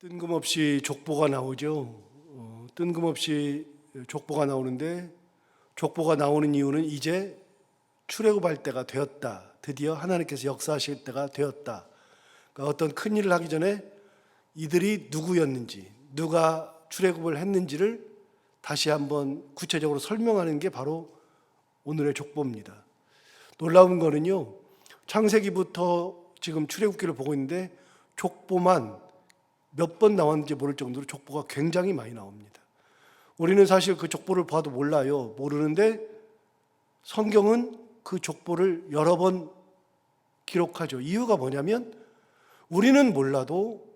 뜬금없이 족보가 나오죠. 뜬금없이 족보가 나오는데 족보가 나오는 이유는 이제 출애굽할 때가 되었다. 드디어 하나님께서 역사하실 때가 되었다. 그러니까 어떤 큰 일을 하기 전에 이들이 누구였는지, 누가 출애굽을 했는지를 다시 한번 구체적으로 설명하는 게 바로 오늘의 족보입니다. 놀라운 거는요, 창세기부터 지금 출애굽기를 보고 있는데 족보만 몇 번 나왔는지 모를 정도로 족보가 굉장히 많이 나옵니다. 우리는 사실 그 족보를 봐도 몰라요. 모르는데 성경은 그 족보를 여러 번 기록하죠. 이유가 뭐냐면 우리는 몰라도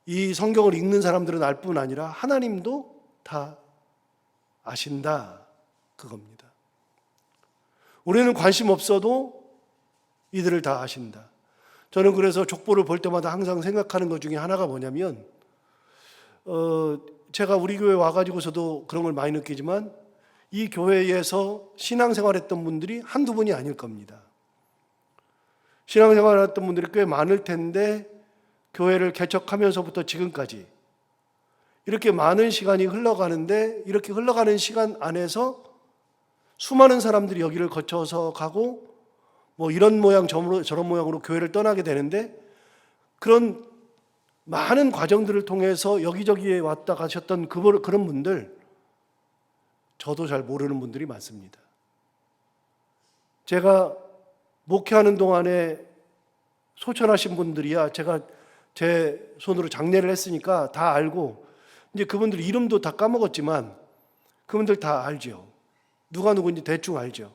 이 성경을 읽는 사람들은 알 뿐 아니라 하나님도 다 아신다, 그겁니다. 우리는 관심 없어도 이들을 다 아신다. 저는 그래서 족보를 볼 때마다 항상 생각하는 것 중에 하나가 뭐냐면 제가 우리 교회 와가지고서도 그런 걸 많이 느끼지만 이 교회에서 신앙생활했던 분들이 한두 분이 아닐 겁니다. 신앙생활했던 분들이 꽤 많을 텐데 교회를 개척하면서부터 지금까지 이렇게 많은 시간이 흘러가는데 이렇게 흘러가는 시간 안에서 수많은 사람들이 여기를 거쳐서 가고 뭐 이런 모양 저런 모양으로 교회를 떠나게 되는데 그런 많은 과정들을 통해서 여기저기에 왔다 가셨던 그런 분들, 저도 잘 모르는 분들이 많습니다. 제가 목회하는 동안에 소천하신 분들이야 제가 제 손으로 장례를 했으니까 다 알고 이제 그분들 이름도 다 까먹었지만 그분들 다 알죠. 누가 누군지 대충 알죠.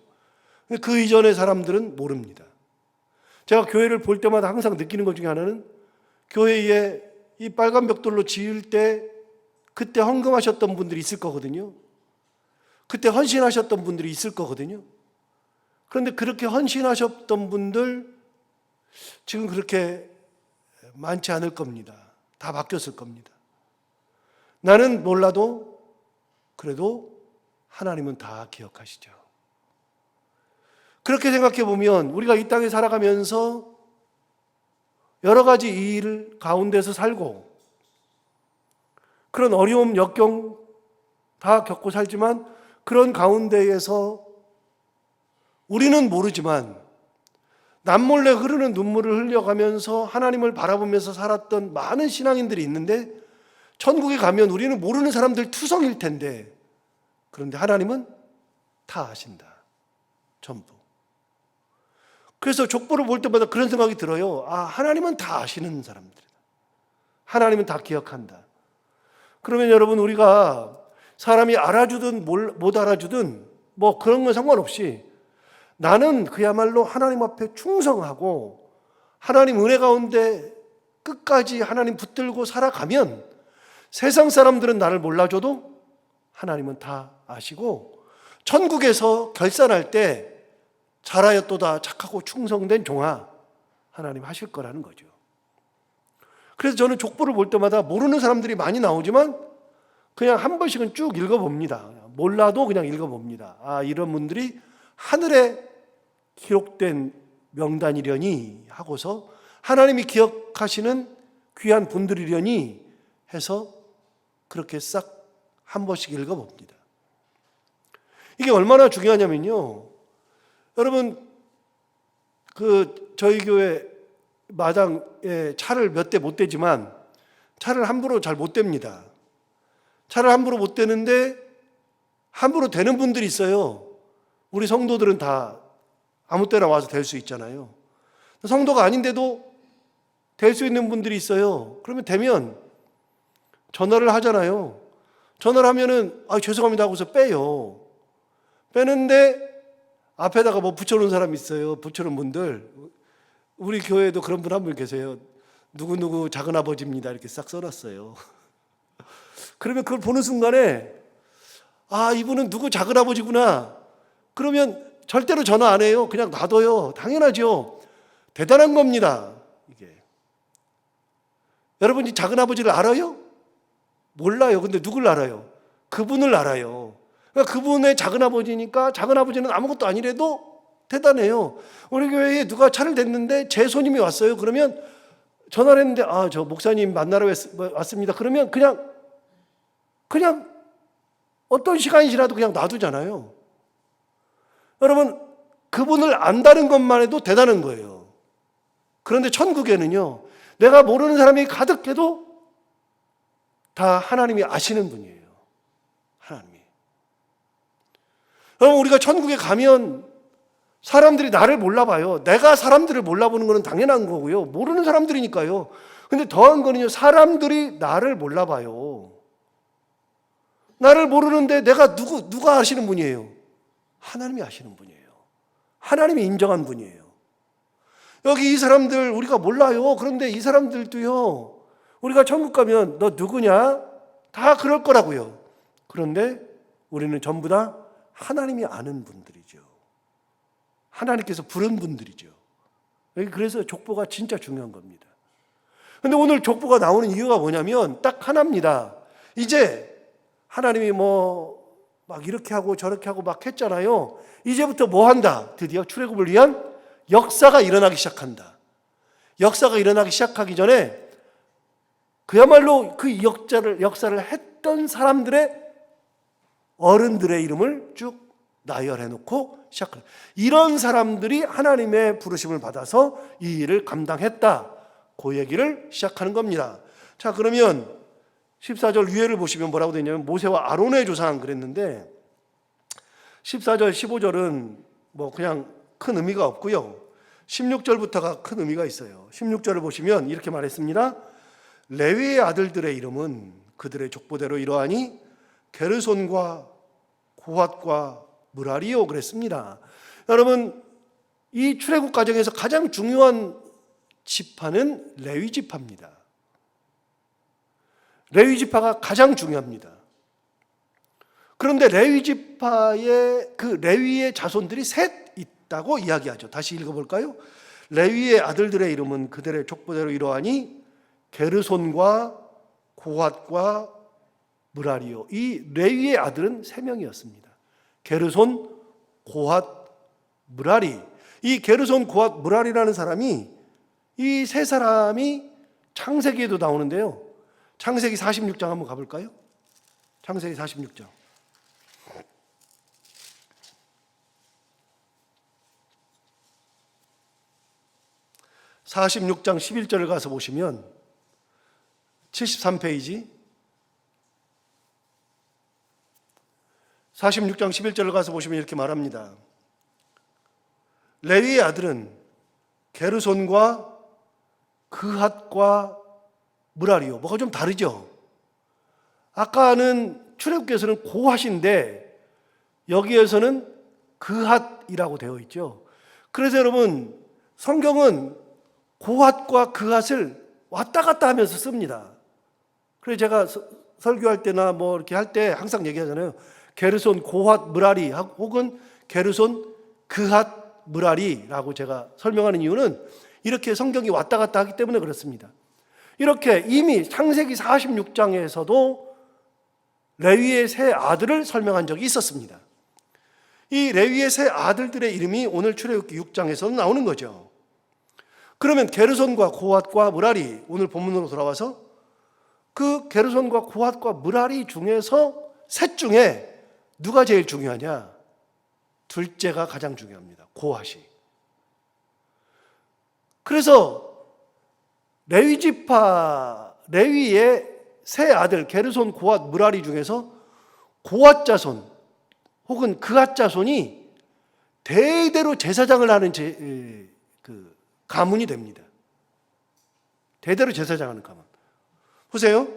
그 이전의 사람들은 모릅니다. 제가 교회를 볼 때마다 항상 느끼는 것 중에 하나는 교회에 이 빨간 벽돌로 지을 때 그때 헌금하셨던 분들이 있을 거거든요. 그때 헌신하셨던 분들이 있을 거거든요. 그런데 그렇게 헌신하셨던 분들 지금 그렇게 많지 않을 겁니다. 다 바뀌었을 겁니다. 나는 몰라도 그래도 하나님은 다 기억하시죠. 그렇게 생각해 보면 우리가 이 땅에 살아가면서 여러 가지 일 가운데서 살고 그런 어려움, 역경 다 겪고 살지만 그런 가운데에서 우리는 모르지만 남몰래 흐르는 눈물을 흘려가면서 하나님을 바라보면서 살았던 많은 신앙인들이 있는데 천국에 가면 우리는 모르는 사람들 투성일 텐데 그런데 하나님은 다 아신다. 전부. 그래서 족보를 볼 때마다 그런 생각이 들어요. 아, 하나님은 다 아시는 사람들이다. 하나님은 다 기억한다. 그러면 여러분 우리가 사람이 알아주든 못 알아주든 뭐 그런 건 상관없이 나는 그야말로 하나님 앞에 충성하고 하나님 은혜 가운데 끝까지 하나님 붙들고 살아가면 세상 사람들은 나를 몰라줘도 하나님은 다 아시고 천국에서 결산할 때 잘하였도다 착하고 충성된 종아 하나님 하실 거라는 거죠. 그래서 저는 족보를 볼 때마다 모르는 사람들이 많이 나오지만 그냥 한 번씩은 쭉 읽어봅니다. 몰라도 그냥 읽어봅니다. 아, 이런 분들이 하늘에 기록된 명단이려니 하고서 하나님이 기억하시는 귀한 분들이려니 해서 그렇게 싹 한 번씩 읽어봅니다. 이게 얼마나 중요하냐면요, 여러분 저희 교회 마당에 차를 몇 대 못 대지만 차를 함부로 잘 못 댑니다. 차를 함부로 못 대는데 함부로 대는 분들이 있어요. 우리 성도들은 다 아무 때나 와서 댈 수 있잖아요. 성도가 아닌데도 댈 수 있는 분들이 있어요. 그러면 대면 전화를 하잖아요. 전화를 하면은 죄송합니다 하고서 빼요. 빼는데 앞에다가 뭐 붙여놓은 사람이 있어요. 붙여놓은 분들. 우리 교회에도 그런 분 한 분 계세요. 누구누구 작은아버지입니다 이렇게 싹 써놨어요. 그러면 그걸 보는 순간에 아, 이분은 누구 작은아버지구나. 그러면 절대로 전화 안 해요. 그냥 놔둬요. 당연하죠. 대단한 겁니다. 이게. 여러분 이 작은아버지를 알아요? 몰라요. 근데 누굴 알아요? 그분을 알아요. 그러니까 그분의 작은아버지니까 작은아버지는 아무것도 아니래도 대단해요. 우리 교회에 누가 차를 댔는데 제 손님이 왔어요. 그러면 전화를 했는데 저 목사님 만나러 왔습니다. 그러면 그냥 어떤 시간이 지나도 그냥 놔두잖아요. 여러분, 그분을 안다는 것만 해도 대단한 거예요. 그런데 천국에는요, 내가 모르는 사람이 가득해도 다 하나님이 아시는 분이에요. 하나님이. 여러분, 우리가 천국에 가면 사람들이 나를 몰라봐요. 내가 사람들을 몰라보는 것은 당연한 거고요. 모르는 사람들이니까요. 근데 더한 거는요, 사람들이 나를 몰라봐요. 나를 모르는데 누가 아시는 분이에요? 하나님이 아시는 분이에요. 하나님이 인정한 분이에요. 여기 이 사람들 우리가 몰라요. 그런데 이 사람들도요, 우리가 천국 가면 너 누구냐? 다 그럴 거라고요. 그런데 우리는 전부 다 하나님이 아는 분들이죠. 하나님께서 부른 분들이죠. 그래서 족보가 진짜 중요한 겁니다. 그런데 오늘 족보가 나오는 이유가 뭐냐면 딱 하나입니다. 이제 하나님이 막 이렇게 하고 저렇게 하고 막 했잖아요. 이제부터 뭐 한다? 드디어 출애굽을 위한 역사가 일어나기 시작한다. 역사가 일어나기 시작하기 전에 그야말로 그 역사를 했던 사람들의 어른들의 이름을 쭉 나열해놓고 시작한다. 이런 사람들이 하나님의 부르심을 받아서 이 일을 감당했다. 그 얘기를 시작하는 겁니다. 자, 그러면 14절 위에를 보시면 뭐라고 되어 있냐면 모세와 아론의 조상 그랬는데 14절, 15절은 그냥 큰 의미가 없고요. 16절부터가 큰 의미가 있어요. 16절을 보시면 이렇게 말했습니다. 레위의 아들들의 이름은 그들의 족보대로 이러하니 게르손과 고핫과 무라리요 그랬습니다. 여러분, 이 출애굽 과정에서 가장 중요한 지파는 레위 지파입니다. 레위 지파가 가장 중요합니다. 그런데 레위 지파의 그 레위의 자손들이 셋 있다고 이야기하죠. 다시 읽어볼까요? 레위의 아들들의 이름은 그들의 족보대로 이러하니 게르손과 고핫과 무라리요. 이 레위의 아들은 3명이었습니다. 게르손, 고핫, 무라리. 이 게르손, 고핫, 무라리라는 사람이 이 세 사람이 창세기에도 나오는데요. 창세기 46장 한번 가볼까요? 창세기 46장. (46장) 11절을 가서 보시면 73페이지 46장 11절을 가서 보시면 이렇게 말합니다. 레위의 아들은 게르손과 그핫과 무라리요. 뭐가 좀 다르죠? 아까는 출애굽기에서는 고핫인데 여기에서는 그핫이라고 되어 있죠. 그래서 여러분, 성경은 고핫과 그핫을 왔다 갔다 하면서 씁니다. 그래서 제가 설교할 때나 이렇게 할 때 항상 얘기하잖아요. 게르손, 고핫, 무라리 혹은 게르손, 그핫, 무라리라고 제가 설명하는 이유는 이렇게 성경이 왔다 갔다 하기 때문에 그렇습니다. 이렇게 이미 창세기 46장에서도 레위의 세 아들을 설명한 적이 있었습니다. 이 레위의 세 아들들의 이름이 오늘 출애굽기 6장에서도 나오는 거죠. 그러면 게르손과 고핫과 무라리, 오늘 본문으로 돌아와서 그 게르손과 고핫과 무라리 중에서 셋 중에 누가 제일 중요하냐? 둘째가 가장 중요합니다. 고핫이. 그래서 레위의 세 아들 게르손, 고핫, 무라리 중에서 고핫 자손 혹은 그핫 자손이 대대로 제사장을 하는 가문이 됩니다. 대대로 제사장하는 가문. 보세요.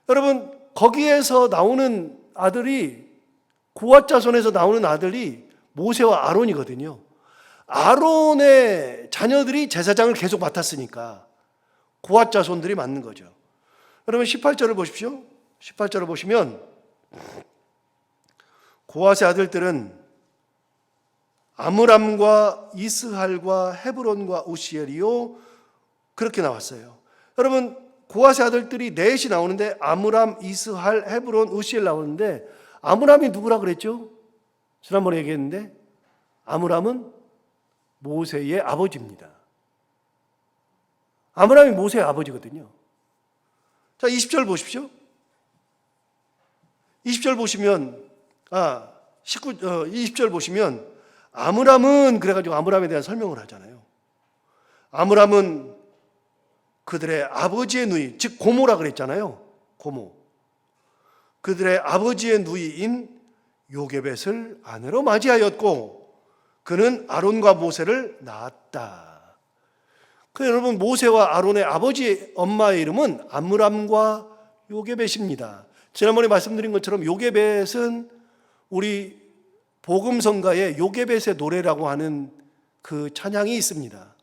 여러분, 거기에서 나오는 아들이, 고핫 자손에서 나오는 아들이 모세와 아론이거든요. 아론의 자녀들이 제사장을 계속 맡았으니까 고핫 자손들이 맞는 거죠. 여러분 18절을 보십시오. 18절을 보시면 고핫의 아들들은 아므람과 이스할과 헤브론과 우시엘이요 그렇게 나왔어요. 여러분, 고핫의 아들들이 넷이 나오는데 아므람, 이스할, 헤브론, 우시엘 나오는데 아므람이 누구라 그랬죠? 지난번에 얘기했는데 아므람은 모세의 아버지입니다. 아므람이 모세의 아버지거든요. 자, 20절 보십시오. 20절 보시면 20절 보시면 아므람은 그래가지고 아므람에 대한 설명을 하잖아요. 아므람은 그들의 아버지의 누이, 즉 고모라 그랬잖아요. 고모. 그들의 아버지의 누이인 요게벳을 아내로 맞이하였고 그는 아론과 모세를 낳았다. 그래서 여러분, 모세와 아론의 아버지 엄마의 이름은 아므람과 요게벳입니다. 지난번에 말씀드린 것처럼 요게벳은 우리 복음성가에 요게벳의 노래라고 하는 그 찬양이 있습니다.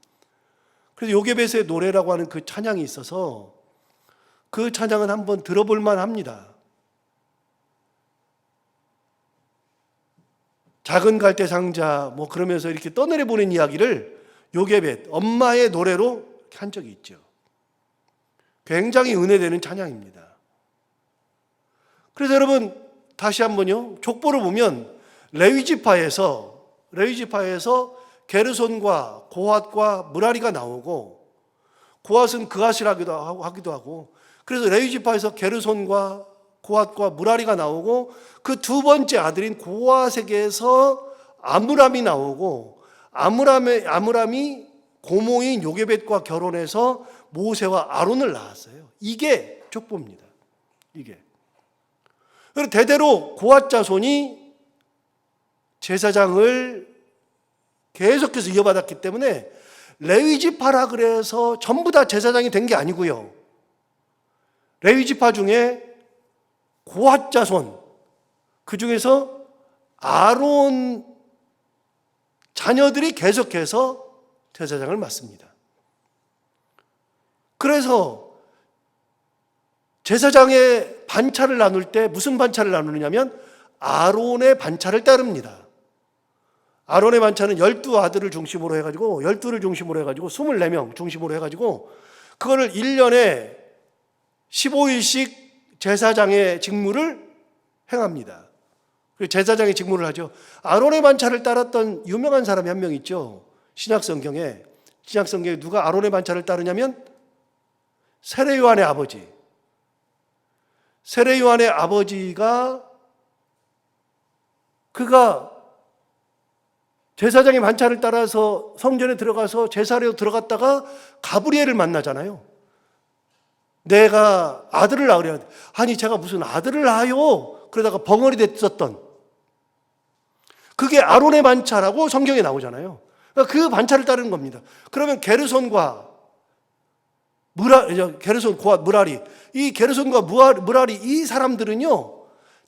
그래서 요게벳의 노래라고 하는 그 찬양이 있어서 그 찬양은 한번 들어볼 만합니다. 작은 갈대 상자 그러면서 이렇게 떠내려 보는 이야기를 요게벳 엄마의 노래로 한 적이 있죠. 굉장히 은혜되는 찬양입니다. 그래서 여러분 다시 한번요, 족보를 보면 레위지파에서 게르손과 고핫과 므라리가 나오고, 고핫은 그앗이라기도 하고, 그래서 레위지파에서 게르손과 고핫과 므라리가 나오고, 그 두 번째 아들인 고핫에게서 아므람이 나오고, 아므람이 고모인 요게벳과 결혼해서 모세와 아론을 낳았어요. 이게 족보입니다. 이게. 그리고 대대로 고핫 자손이 제사장을 계속해서 이어받았기 때문에 레위지파라 그래서 전부 다 제사장이 된 게 아니고요. 레위지파 중에 고핫 자손, 그 중에서 아론 자녀들이 계속해서 제사장을 맡습니다. 그래서 제사장의 반차를 나눌 때 무슨 반차를 나누느냐면 아론의 반차를 따릅니다. 아론의 반차는 12아들을 중심으로 해가지고 12를 중심으로 해가지고 24명 중심으로 해가지고 그거를 1년에 15일씩 제사장의 직무를 행합니다. 그리고 제사장의 직무를 하죠. 아론의 반차를 따랐던 유명한 사람이 한 명 있죠. 신약성경에 누가 아론의 반차를 따르냐면 세례요한의 아버지. 세례요한의 아버지가 그가 제사장의 반차를 따라서 성전에 들어가서 제사로 들어갔다가 가브리엘을 만나잖아요. 내가 아들을 낳으려. 아니 제가 무슨 아들을 낳아요. 그러다가 벙어리 됐었던 그게 아론의 반차라고 성경에 나오잖아요. 그러니까 그 반차를 따르는 겁니다. 그러면 게르손, 고핫, 므라리, 이 게르손과 므라리 이 사람들은요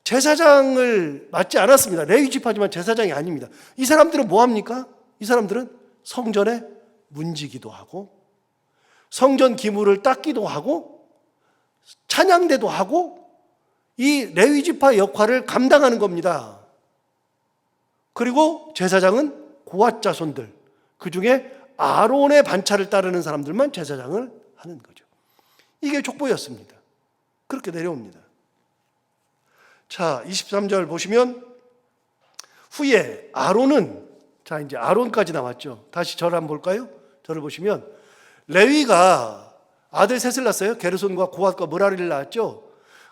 제사장을 맡지 않았습니다. 레위지파지만 제사장이 아닙니다. 이 사람들은 뭐 합니까? 이 사람들은 성전에 문지기도 하고 성전 기물을 닦기도 하고 찬양대도 하고 이 레위지파 역할을 감당하는 겁니다. 그리고 제사장은 고핫 자손들, 그 중에 아론의 반차를 따르는 사람들만 제사장을 하는 거죠. 이게 족보였습니다. 그렇게 내려옵니다. 자, 23절 보시면 후에 아론은, 자 이제 아론까지 나왔죠. 다시 저를 한번 볼까요? 저를 보시면 레위가 아들 셋을 낳았어요. 게르손과 고핫과 므라리를 낳았죠.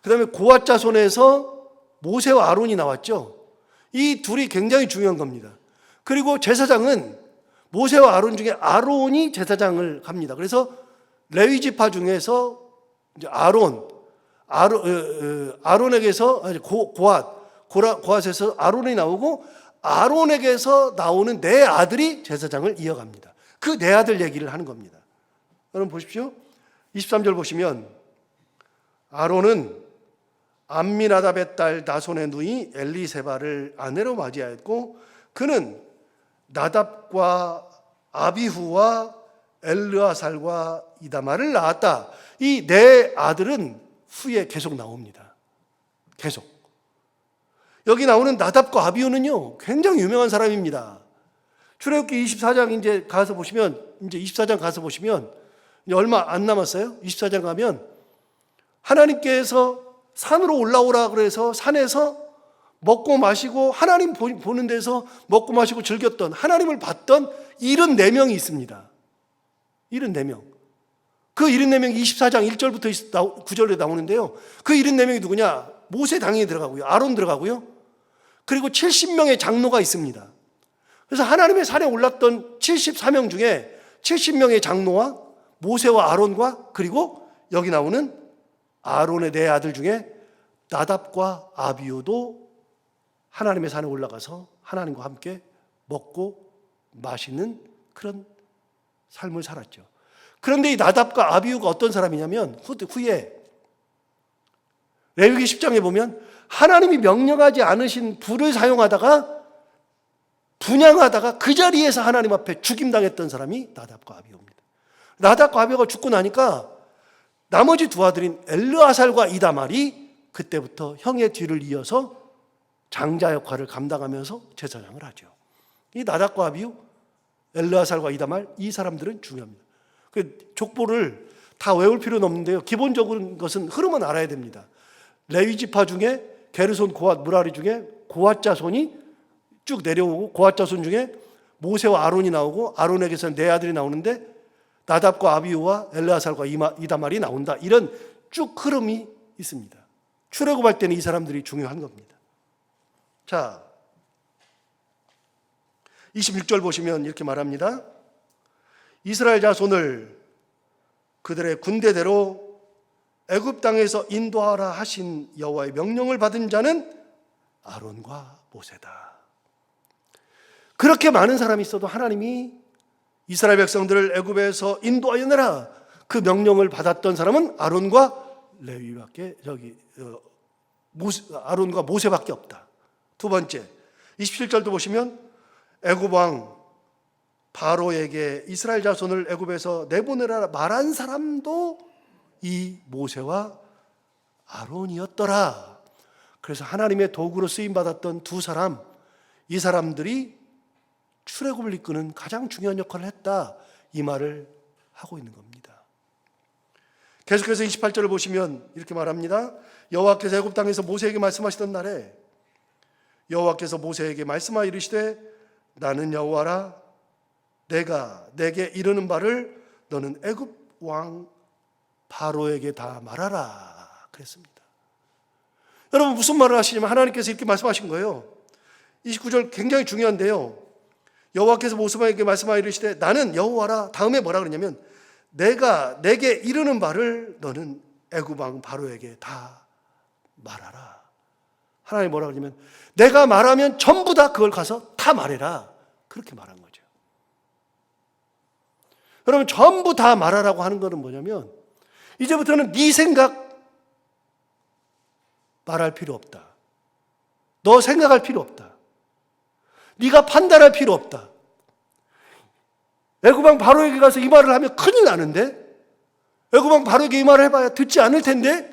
그 다음에 고핫 자손에서 모세와 아론이 나왔죠. 이 둘이 굉장히 중요한 겁니다. 그리고 제사장은 모세와 아론 중에 아론이 제사장을 합니다. 그래서 레위지파 중에서 이제 아론에게서 고핫에서 아론이 나오고 아론에게서 나오는 네 아들이 제사장을 이어갑니다. 그 네 아들 얘기를 하는 겁니다. 여러분 보십시오. 23절 보시면 아론은 암미나답의 딸 나손의 누이 엘리세바를 아내로 맞이하였고 그는 나답과 아비후와 엘르아살과 이다마를 낳았다. 이 네 아들은 후에 계속 나옵니다. 계속. 여기 나오는 나답과 아비후는요, 굉장히 유명한 사람입니다. 출애굽기 24장 이제 24장 가서 보시면 이제 얼마 안 남았어요. 24장 가면 하나님께서 산으로 올라오라 그래서 산에서 먹고 마시고 하나님 보는 데서 먹고 마시고 즐겼던 하나님을 봤던 74명이 있습니다. 74명. 그 74명이 24장 1절부터 9절에 나오는데요. 그 74명이 누구냐? 모세 당연히 들어가고요. 아론 들어가고요. 그리고 70명의 장로가 있습니다. 그래서 하나님의 산에 올랐던 74명 중에 70명의 장로와 모세와 아론과 그리고 여기 나오는 아론의 네 아들 중에 나답과 아비후도 하나님의 산에 올라가서 하나님과 함께 먹고 마시는 그런 삶을 살았죠. 그런데 이 나답과 아비후가 어떤 사람이냐면 후에 레위기 10장에 보면 하나님이 명령하지 않으신 불을 사용하다가 분향하다가 그 자리에서 하나님 앞에 죽임당했던 사람이 나답과 아비후입니다. 나답과 아비후가 죽고 나니까 나머지 두 아들인 엘르아살과 이다말이 그때부터 형의 뒤를 이어서 장자 역할을 감당하면서 제사장을 하죠. 이 나답과 아비후, 엘르아살과 이다말 이 사람들은 중요합니다. 그 족보를 다 외울 필요는 없는데요. 기본적인 것은 흐름은 알아야 됩니다. 레위 지파 중에 게르손, 고핫, 무라리 중에 고핫 자손이 쭉 내려오고 고핫 자손 중에 모세와 아론이 나오고 아론에게서 네 아들이 나오는데 나답과 아비후와 엘르아살과 이다말이 나온다. 이런 쭉 흐름이 있습니다. 출애굽할 때는 이 사람들이 중요한 겁니다. 자, 26절 보시면 이렇게 말합니다. 이스라엘 자손을 그들의 군대대로 애굽 땅에서 인도하라 하신 여호와의 명령을 받은 자는 아론과 모세다. 그렇게 많은 사람이 있어도 하나님이 이스라엘 백성들을 애굽에서 인도하여 내라 그 명령을 받았던 사람은 아론과 레위밖에 아론과 모세밖에 없다. 두 번째, 27절도 보시면 애굽 왕 바로에게 이스라엘 자손을 애굽에서 내보내라 말한 사람도 이 모세와 아론이었더라. 그래서 하나님의 도구로 쓰임 받았던 두 사람, 이 사람들이 출애굽을 이끄는 가장 중요한 역할을 했다. 이 말을 하고 있는 겁니다. 계속해서 28절을 보시면 이렇게 말합니다. 여호와께서 애굽 땅에서 모세에게 말씀하시던 날에 여호와께서 모세에게 말씀하여 이르시되 나는 여호와라 내가 내게 이르는 바를 너는 애굽 왕 바로에게 다 말하라 그랬습니다. 여러분 무슨 말을 하시냐면 하나님께서 이렇게 말씀하신 거예요. 29절 굉장히 중요한데요. 여호와께서 모세에게 말씀하여 이르시되 나는 여호와라. 다음에 뭐라 그러냐면 내가 내게 이르는 바를 너는 애굽 왕 바로에게 다 말하라. 하나님이 뭐라 그러냐면 내가 말하면 전부 다 그걸 가서 다 말해라. 그렇게 말한 거죠. 여러분 전부 다 말하라고 하는 것은 뭐냐면 이제부터는 네 생각 말할 필요 없다. 너 생각할 필요 없다. 네가 판단할 필요 없다. 애굽 왕 바로에게 가서 이 말을 하면 큰일 나는데 애굽 왕 바로에게 이 말을 해봐야 듣지 않을 텐데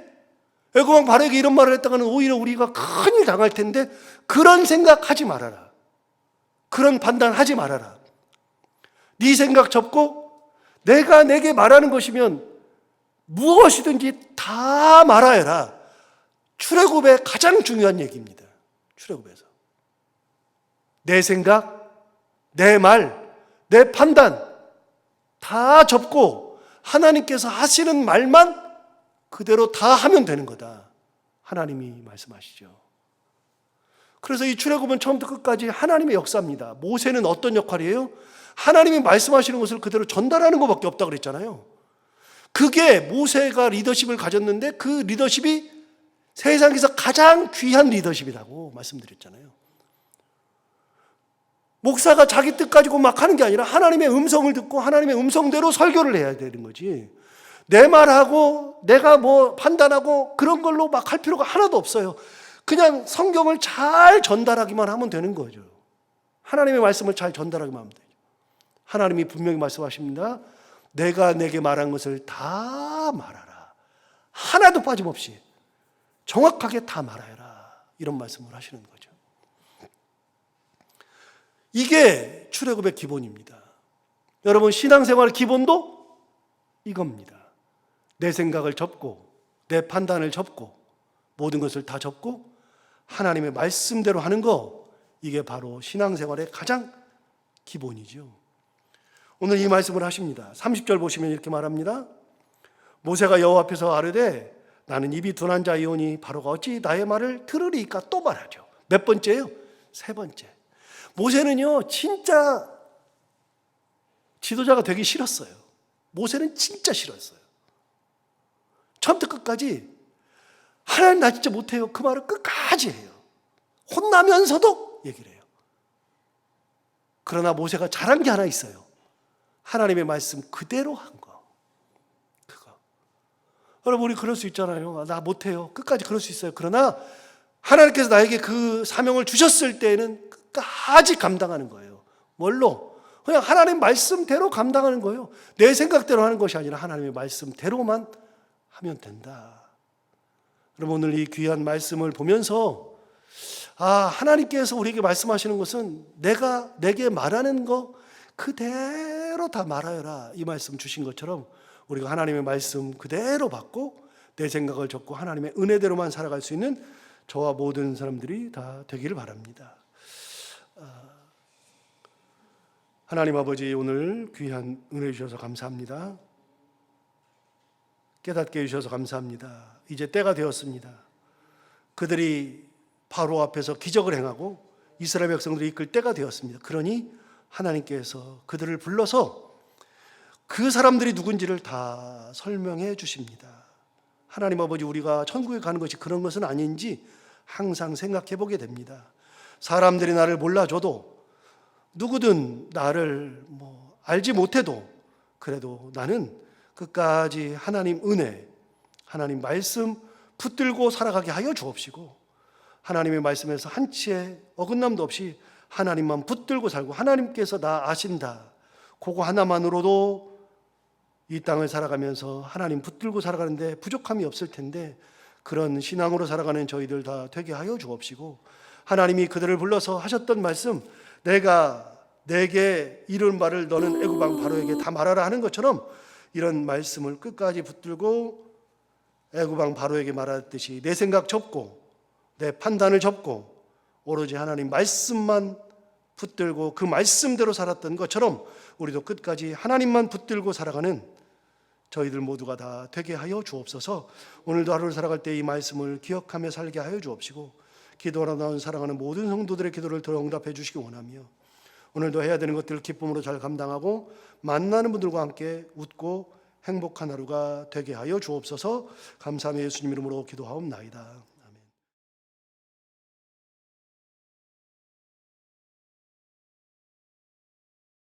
애굽 왕 바로에게 이런 말을 했다가는 오히려 우리가 큰일 당할 텐데 그런 생각하지 말아라. 그런 판단하지 말아라. 네 생각 접고 내가 내게 말하는 것이면 무엇이든지 다 말하여라. 출애굽의 가장 중요한 얘기입니다. 출애굽에서 내 생각, 내 말, 내 판단 다 접고 하나님께서 하시는 말만 그대로 다 하면 되는 거다. 하나님이 말씀하시죠. 그래서 이 출애굽은 처음부터 끝까지 하나님의 역사입니다. 모세는 어떤 역할이에요? 하나님이 말씀하시는 것을 그대로 전달하는 것밖에 없다고 그랬잖아요. 그게 모세가 리더십을 가졌는데 그 리더십이 세상에서 가장 귀한 리더십이라고 말씀드렸잖아요. 목사가 자기 뜻 가지고 막 하는 게 아니라 하나님의 음성을 듣고 하나님의 음성대로 설교를 해야 되는 거지. 내 말하고 내가 뭐 판단하고 그런 걸로 막 할 필요가 하나도 없어요. 그냥 성경을 잘 전달하기만 하면 되는 거죠. 하나님의 말씀을 잘 전달하기만 하면 되죠. 하나님이 분명히 말씀하십니다. 내가 내게 말한 것을 다 말하라. 하나도 빠짐없이 정확하게 다 말하여라. 이런 말씀을 하시는 거죠. 이게 출애굽의 기본입니다. 여러분 신앙생활 기본도 이겁니다. 내 생각을 접고 내 판단을 접고 모든 것을 다 접고 하나님의 말씀대로 하는 거, 이게 바로 신앙생활의 가장 기본이죠. 오늘 이 말씀을 하십니다. 30절 보시면 이렇게 말합니다. 모세가 여호와 앞에서 아뢰되 나는 입이 둔한 자이오니 바로가 어찌 나의 말을 들으리까 또 말하죠. 몇 번째요? 세 번째. 모세는요 진짜 지도자가 되기 싫었어요. 모세는 진짜 싫었어요. 처음부터 끝까지 하나님 나 진짜 못해요. 그 말을 끝까지 해요. 혼나면서도 얘기를 해요. 그러나 모세가 잘한 게 하나 있어요. 하나님의 말씀 그대로 한 거. 그거. 여러분 우리 그럴 수 있잖아요. 나 못해요. 끝까지 그럴 수 있어요. 그러나 하나님께서 나에게 그 사명을 주셨을 때에는 끝까지 감당하는 거예요. 뭘로? 그냥 하나님 말씀대로 감당하는 거예요. 내 생각대로 하는 것이 아니라 하나님의 말씀대로만 하면 된다. 여러분 오늘 이 귀한 말씀을 보면서 하나님께서 우리에게 말씀하시는 것은 내게 말하는 거 그대로 다 말하여라 이 말씀 주신 것처럼 우리가 하나님의 말씀 그대로 받고 내 생각을 접고 하나님의 은혜대로만 살아갈 수 있는 저와 모든 사람들이 다 되기를 바랍니다. 하나님 아버지 오늘 귀한 은혜 주셔서 감사합니다. 깨닫게 해주셔서 감사합니다. 이제 때가 되었습니다. 그들이 바로 앞에서 기적을 행하고 이스라엘 백성들이 이끌 때가 되었습니다. 그러니 하나님께서 그들을 불러서 그 사람들이 누군지를 다 설명해 주십니다. 하나님 아버지 우리가 천국에 가는 것이 그런 것은 아닌지 항상 생각해 보게 됩니다. 사람들이 나를 몰라줘도 누구든 나를 알지 못해도 그래도 나는 끝까지 하나님 은혜, 하나님 말씀 붙들고 살아가게 하여 주옵시고 하나님의 말씀에서 한치의 어긋남도 없이 하나님만 붙들고 살고 하나님께서 나 아신다. 그거 하나만으로도 이 땅을 살아가면서 하나님 붙들고 살아가는데 부족함이 없을 텐데 그런 신앙으로 살아가는 저희들 다 되게 하여 주옵시고 하나님이 그들을 불러서 하셨던 말씀 내가 내게 이른 바를 너는 애굽 왕 바로에게 다 말하라 하는 것처럼 이런 말씀을 끝까지 붙들고 애굽 왕 바로에게 말하듯이 내 생각 접고 내 판단을 접고 오로지 하나님 말씀만 붙들고 그 말씀대로 살았던 것처럼 우리도 끝까지 하나님만 붙들고 살아가는 저희들 모두가 다 되게 하여 주옵소서. 오늘도 하루를 살아갈 때 이 말씀을 기억하며 살게 하여 주옵시고 기도하러 나온 사랑하는 모든 성도들의 기도를 들어 응답해 주시기 원하며 오늘도 해야 되는 것들을 기쁨으로 잘 감당하고 만나는 분들과 함께 웃고 행복한 하루가 되게 하여 주옵소서. 감사하며 예수님 이름으로 기도하옵나이다.